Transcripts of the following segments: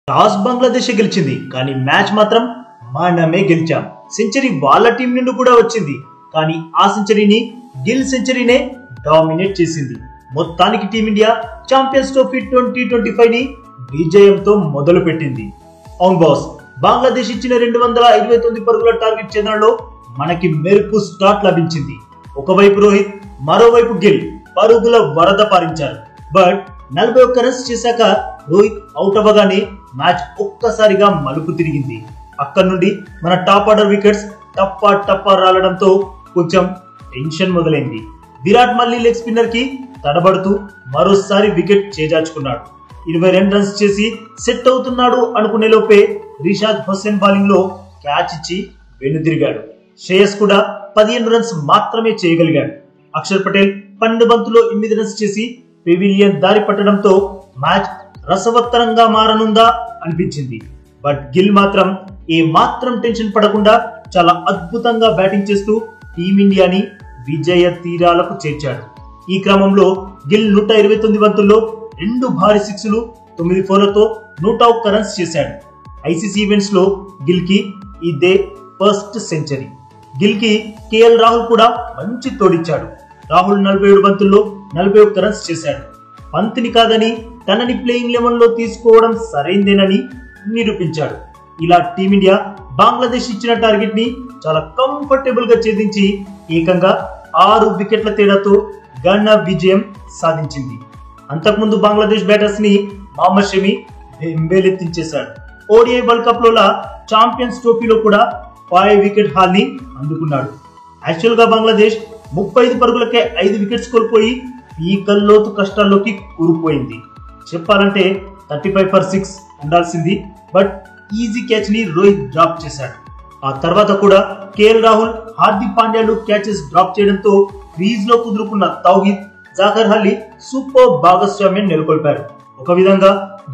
Toss Bangladesh గెలిచింది, కానీ match మాత్రం మనమే గెలిచాం. సెంచరీ వాళ్ళ టీం నుండి కూడా వచ్చింది, కానీ ఆ సెంచరీని గిల్ సెంచరీనే డామినేట్ చేసింది. మొత్తానికి టీమిండియా ఛాంపియన్స్ ట్రోఫీ 2025 ని విజయంతో మొదలు పెట్టింది. అవును బాస్, బంగ్లాదేశ్ ఇచ్చిన 229 పరుగుల టార్గెట్ ఛేదనలో మనకి మెరుపు స్టార్ట్ లభించింది. ఒకవైపు రోహిత్, మరోవైపు గిల్ పరుగుల వరద పారించారు. బట్ 41 రన్స్ చేశాక రోహిత్ అవుట్ అవ్వగానే మ్యాచ్ ఒక్కసారిగా మలుపు తిరిగింది. అక్కడి నుండి మన టాప్ ఆర్డర్ వికెట్స్ టప్పా రాలడంతో కొంచెం టెన్షన్ మొదలైంది. విరాట్ మళ్ళీ లెగ్ స్పిన్నర్ కి తడబడుతూ మరోసారి వికెట్ చేజార్చుకున్నాడు. 22 రన్స్ చేసి సెట్ అవుతున్నాడు అనుకునే లోపే రిషాద్ హుస్సేన్ బౌలింగ్ లో క్యాచ్ ఇచ్చి వెనుదిరిగాడు. శ్రేయస్ కూడా 15 రన్స్ మాత్రమే చేయగలిగాడు. అక్షర్ పటేల్ 12 బంతుల్లో 8 రన్స్ చేసి పెవిలియన్ దారి పట్టడంతో మ్యాచ్ రసవత్తరంగా మారనుందా అనిపించింది. బట్ గిల్ మాత్రం ఏ మాత్రం టెన్షన్ పడకుండా చాలా అద్భుతంగా బ్యాటింగ్ చేస్తూ టీమిండియాని విజయ తీరాలకు చేర్చాడు. ఈ క్రమంలో గిల్ 129 బంతుల్లో 2 భారీ సిక్స్లు 9 ఫోర్లతో 101 రన్స్ చేశాడు. ఐసీసీ ఈవెంట్స్ లో గిల్ కి ఇదే ఫస్ట్ సెంచరీ. గిల్ కి కేఎల్ రాహుల్ కూడా మంచి తోడిచ్చాడు. రాహుల్ 47 బంతుల్లో 41 రన్స్ చేశాడు. పంత్ని కాదని తనని ప్లేయింగ్ 11 లో తీసుకోవడం సరైందేనని నిరూపించాడు. ఇలా టీమిండియా బంగ్లాదేశ్ ఇచ్చిన టార్గెట్ ని చాలా కంఫర్టబుల్ గా ఛేదించి ఏకంగా 6 వికెట్ల తేడాతో ఘన విజయం సాధించింది. అంతకుముందు బంగ్లాదేశ్ బ్యాటర్స్ ని మహమ్మద్ షమి బెంబేలెత్తించేశాడు. ఓడిఐ వరల్డ్ కప్ లో ఛాంపియన్స్ ట్రోఫీలో కూడా 5 వికెట్ హాల్ ని అందుకున్నాడు. యాక్చువల్ గా బంగ్లాదేశ్ 35 పరుగులకే 5 వికెట్స్ కోల్పోయి పీకల్లోతు కష్టాల్లోకి కూరుకుపోయింది. చెప్పాలంటే 35 for 6 ఉండాల్సింది. బట్ ఈజీ క్యాచ్ ని రోహిత్ డ్రాప్ చేశాడు. ఆ తర్వాత కూడా కేఎల్ రాహుల్, హార్దిక్ పాండ్యాలు క్యాచెస్ డ్రాప్ చేయడంతో క్రీజ్ లో కుదురుకున్న తౌహిద్, జాకర్ అలీ సూపర్ భాగస్వామ్యం నెలకొల్పారు. ఒక విధంగా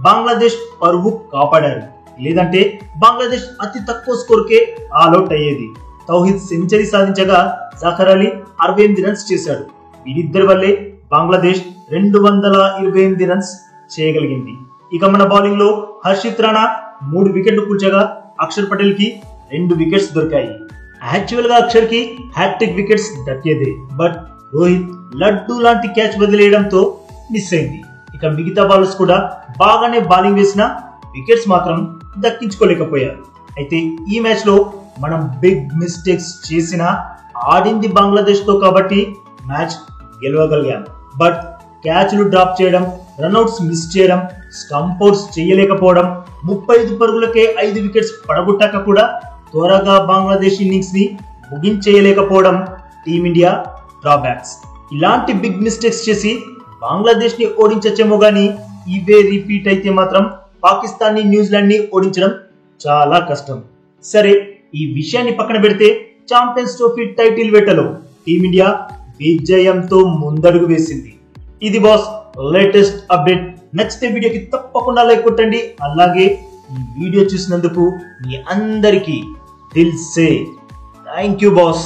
బంగ్లాదేశ్ పరువు కాపాడారు. లేదంటే బంగ్లాదేశ్ అతి తక్కువ స్కోర్ కే ఆల్అౌట్ అయ్యేది. తౌహిద్ సెంచరీ సాధించగా జాకర్ అలీ 68 రన్స్ చేశాడు. వీరిద్దరి వల్లే బంగ్లాదేశ్ 228 రన్స్ చేయగలిగింది. ఇక మన బౌలింగ్ లో హర్షిత్ రాణా 3 వికెట్లు కూల్చగా అక్షర్ పటేల్ కి 2 వికెట్స్ దొరికాయి. యాక్చువల్ గా అక్షర్ కి హ్యాట్రిక్ వికెట్స్ దక్కేదే. బట్ రోహిత్ లడ్డు లాంటి క్యాచ్ వదిలేయడంతో మిస్ అయింది. ఇక మిగతా బౌలర్స్ కూడా బాగానే బౌలింగ్ వేసిన వికెట్స్ మాత్రం దక్కించుకోలేకపోయారు. అయితే ఈ మ్యాచ్ లో మనం బిగ్ మిస్టేక్స్ చేసిన ఆడింది బంగ్లాదేశ్ తో కాబట్టి మ్యాచ్ గెలవగలిగాం. బట్ క్యాచ్లు డ్రాప్ చేయడం, రన్అట్స్ మిస్ చేయడం, స్టంపౌట్స్ చేయలేకపోవడం, 35 పరుగులకే 5 వికెట్స్ పడగొట్టాక కూడా త్వరగా బంగ్లాదేశ్ ఇన్నింగ్స్ ని ముగించేయలేకపోవడం టీమిండియా డ్రాబ్యాక్స్. ఇలాంటి బిగ్ మిస్టేక్స్ చేసి బంగ్లాదేశ్ ని ఓడించచ్చేమో గానీ ఇవే రిపీట్ అయితే మాత్రం పాకిస్తాన్ ని, న్యూజిలాండ్ ని ఓడించడం చాలా కష్టం. సరే, ఈ విషయాన్ని పక్కన పెడితే ఛాంపియన్స్ ట్రోఫీ టైటిల్ వేటలో టీమిండియా విజయంతో ముందడుగు వేసింది. ఇది బాస్ లేటెస్ట్ అప్డేట్. నచ్చితే వీడియోకి తప్పకుండా లైక్ కొట్టండి. అలాగే ఈ వీడియో చూసినందుకు మీ అందరికీ దిల్ సే థ్యాంక్ యూ బాస్.